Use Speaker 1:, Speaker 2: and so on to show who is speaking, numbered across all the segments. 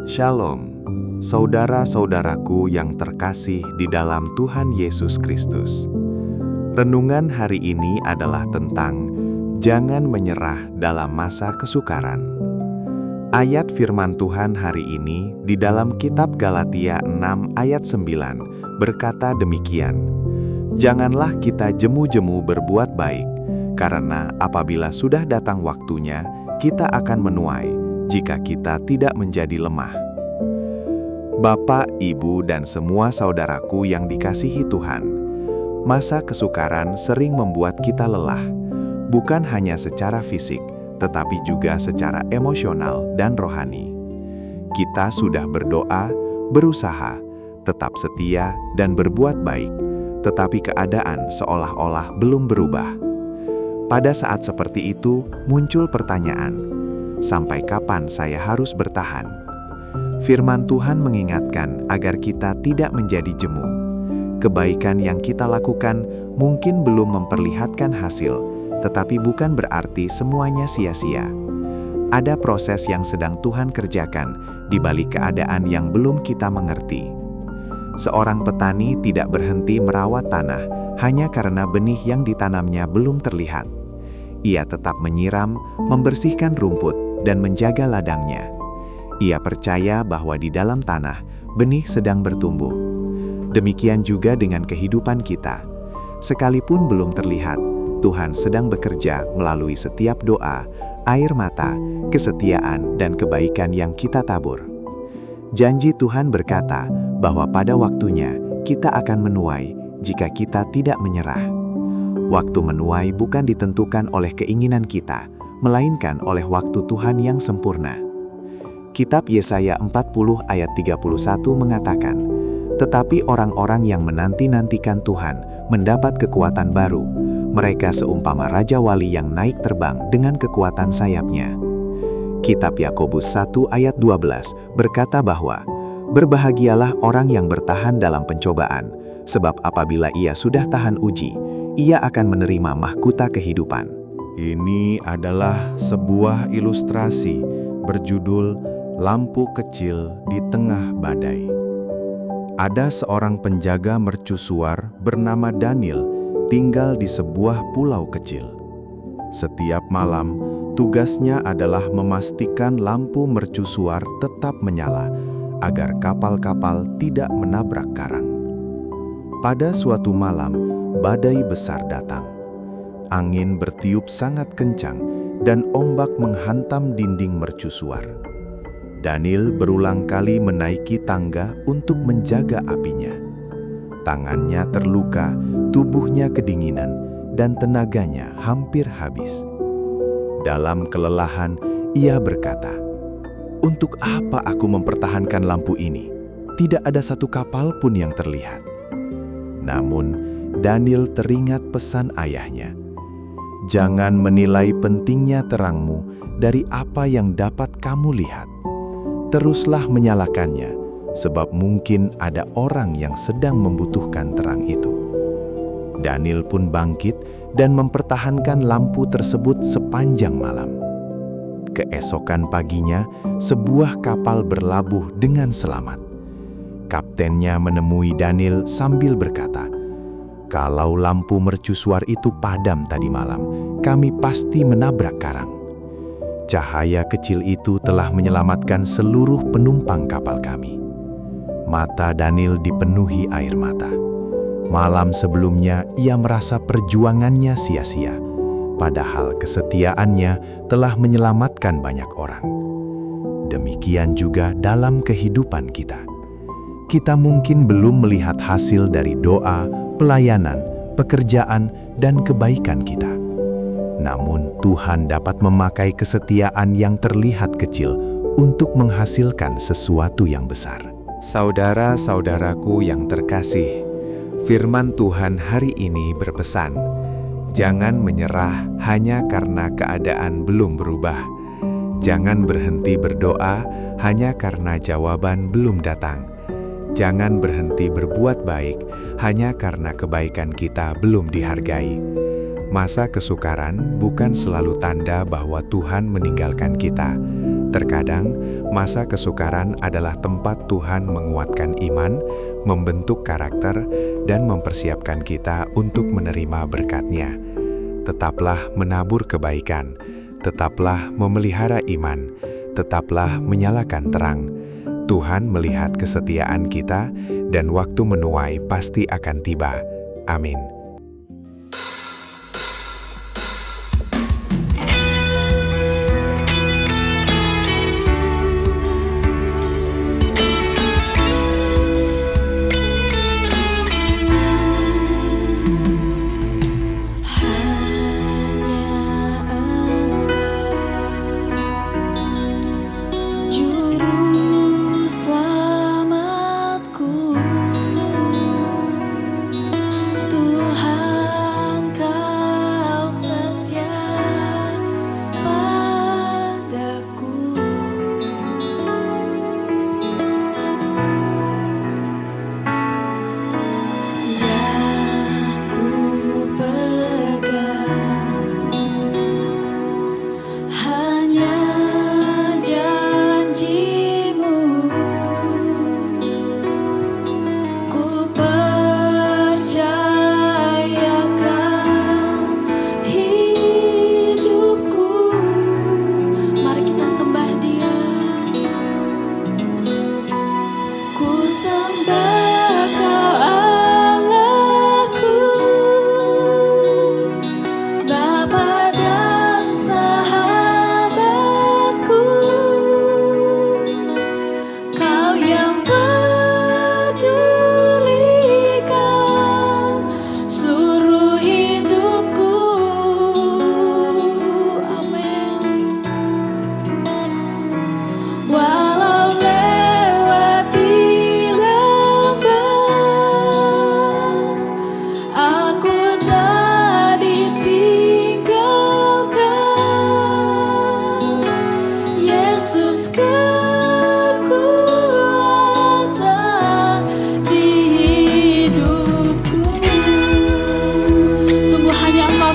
Speaker 1: Shalom, saudara-saudaraku yang terkasih di dalam Tuhan Yesus Kristus. Renungan hari ini adalah tentang jangan menyerah dalam masa kesukaran. Ayat firman Tuhan hari ini di dalam kitab Galatia 6 ayat 9 berkata demikian, "Janganlah kita jemu-jemu berbuat baik, karena apabila sudah datang waktunya, kita akan menuai jika kita tidak menjadi lemah." Bapak, Ibu, dan semua saudaraku yang dikasihi Tuhan, masa kesukaran sering membuat kita lelah, bukan hanya secara fisik, tetapi juga secara emosional dan rohani. Kita sudah berdoa, berusaha, tetap setia, dan berbuat baik, tetapi keadaan seolah-olah belum berubah. Pada saat seperti itu, muncul pertanyaan, sampai kapan saya harus bertahan? Firman Tuhan mengingatkan agar kita tidak menjadi jemu. Kebaikan yang kita lakukan mungkin belum memperlihatkan hasil, tetapi bukan berarti semuanya sia-sia. Ada proses yang sedang Tuhan kerjakan di balik keadaan yang belum kita mengerti. Seorang petani tidak berhenti merawat tanah hanya karena benih yang ditanamnya belum terlihat. Ia tetap menyiram, membersihkan rumput, dan menjaga ladangnya. Ia percaya bahwa di dalam tanah, benih sedang bertumbuh. Demikian juga dengan kehidupan kita. Sekalipun belum terlihat, Tuhan sedang bekerja melalui setiap doa, air mata, kesetiaan, dan kebaikan yang kita tabur. Janji Tuhan berkata bahwa pada waktunya kita akan menuai jika kita tidak menyerah. Waktu menuai bukan ditentukan oleh keinginan kita, melainkan oleh waktu Tuhan yang sempurna. Kitab Yesaya 40 ayat 31 mengatakan, "Tetapi orang-orang yang menanti-nantikan Tuhan mendapat kekuatan baru. Mereka seumpama Raja Wali yang naik terbang dengan kekuatan sayapnya." Kitab Yakobus 1 ayat 12 berkata bahwa, "Berbahagialah orang yang bertahan dalam pencobaan, sebab apabila ia sudah tahan uji, ia akan menerima mahkota kehidupan."
Speaker 2: Ini adalah sebuah ilustrasi berjudul "Lampu Kecil di Tengah Badai". Ada seorang penjaga mercusuar bernama Daniel tinggal di sebuah pulau kecil. Setiap malam, tugasnya adalah memastikan lampu mercusuar tetap menyala agar kapal-kapal tidak menabrak karang. Pada suatu malam, badai besar datang. Angin bertiup sangat kencang dan ombak menghantam dinding mercusuar. Daniel berulang kali menaiki tangga untuk menjaga apinya. Tangannya terluka, tubuhnya kedinginan, dan tenaganya hampir habis. Dalam kelelahan, ia berkata, "Untuk apa aku mempertahankan lampu ini? Tidak ada satu kapal pun yang terlihat." Namun, Daniel teringat pesan ayahnya, "Jangan menilai pentingnya terangmu dari apa yang dapat kamu lihat. Teruslah menyalakannya, sebab mungkin ada orang yang sedang membutuhkan terang itu." Daniel pun bangkit dan mempertahankan lampu tersebut sepanjang malam. Keesokan paginya, sebuah kapal berlabuh dengan selamat. Kaptennya menemui Daniel sambil berkata, "Kalau lampu mercusuar itu padam tadi malam, kami pasti menabrak karang. Cahaya kecil itu telah menyelamatkan seluruh penumpang kapal kami." Mata Daniel dipenuhi air mata. Malam sebelumnya ia merasa perjuangannya sia-sia, padahal kesetiaannya telah menyelamatkan banyak orang. Demikian juga dalam kehidupan kita. Kita mungkin belum melihat hasil dari doa, pelayanan, pekerjaan, dan kebaikan kita. Namun Tuhan dapat memakai kesetiaan yang terlihat kecil untuk menghasilkan sesuatu yang besar.
Speaker 1: Saudara-saudaraku yang terkasih, firman Tuhan hari ini berpesan, jangan menyerah hanya karena keadaan belum berubah. Jangan berhenti berdoa hanya karena jawaban belum datang. Jangan berhenti berbuat baik hanya karena kebaikan kita belum dihargai. Masa kesukaran bukan selalu tanda bahwa Tuhan meninggalkan kita, Terkadang, masa kesukaran adalah tempat Tuhan menguatkan iman, membentuk karakter, dan mempersiapkan kita untuk menerima berkat-Nya. Tetaplah menabur kebaikan, tetaplah memelihara iman, tetaplah menyalakan terang. Tuhan melihat kesetiaan kita, dan waktu menuai pasti akan tiba. Amin.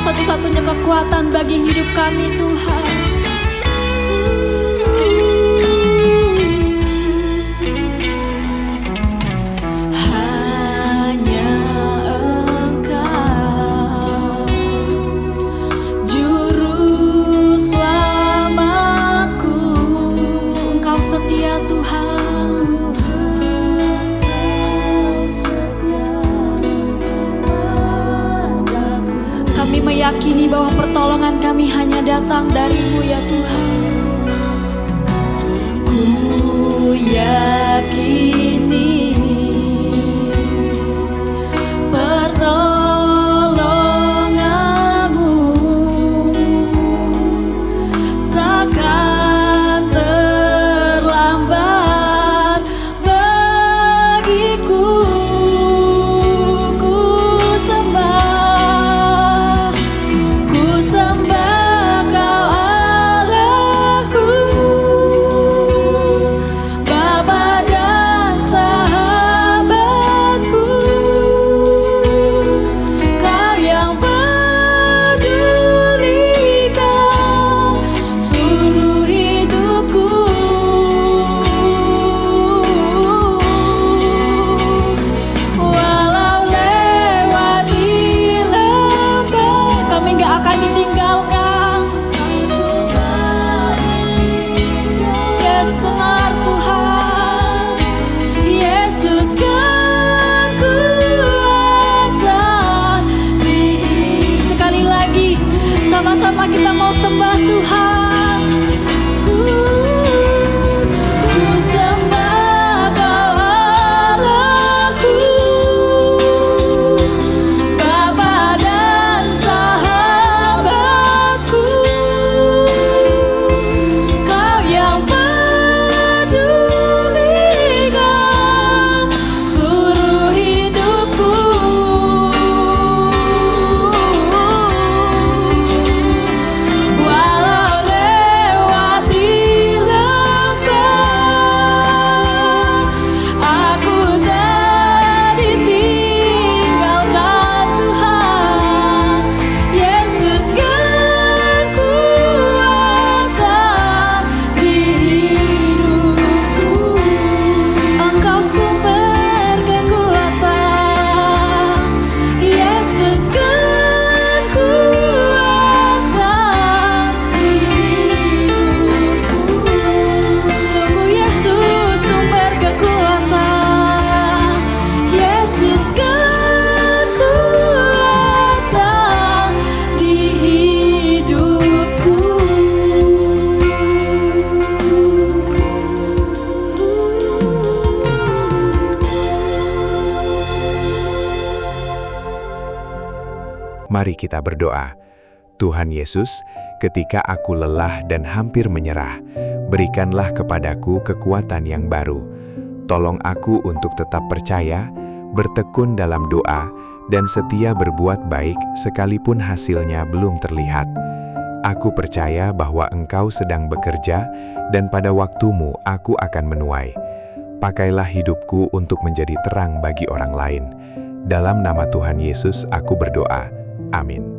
Speaker 3: Satu-satunya kekuatan bagi hidup kami, Tuhan. Hanya Engkau, Juru Selamatku. Engkau setia, Tuhan. Kami meyakini bahwa pertolongan kami hanya datang dari-Mu ya Tuhan. Ku yakini pertolongan-Mu takkan terlambat bagiku.
Speaker 1: Mari kita berdoa. Tuhan Yesus, ketika aku lelah dan hampir menyerah, berikanlah kepadaku kekuatan yang baru. Tolong aku untuk tetap percaya, bertekun dalam doa, dan setia berbuat baik sekalipun hasilnya belum terlihat. Aku percaya bahwa Engkau sedang bekerja, dan pada waktumu aku akan menuai. Pakailah hidupku untuk menjadi terang bagi orang lain. Dalam nama Tuhan Yesus aku berdoa. Amin.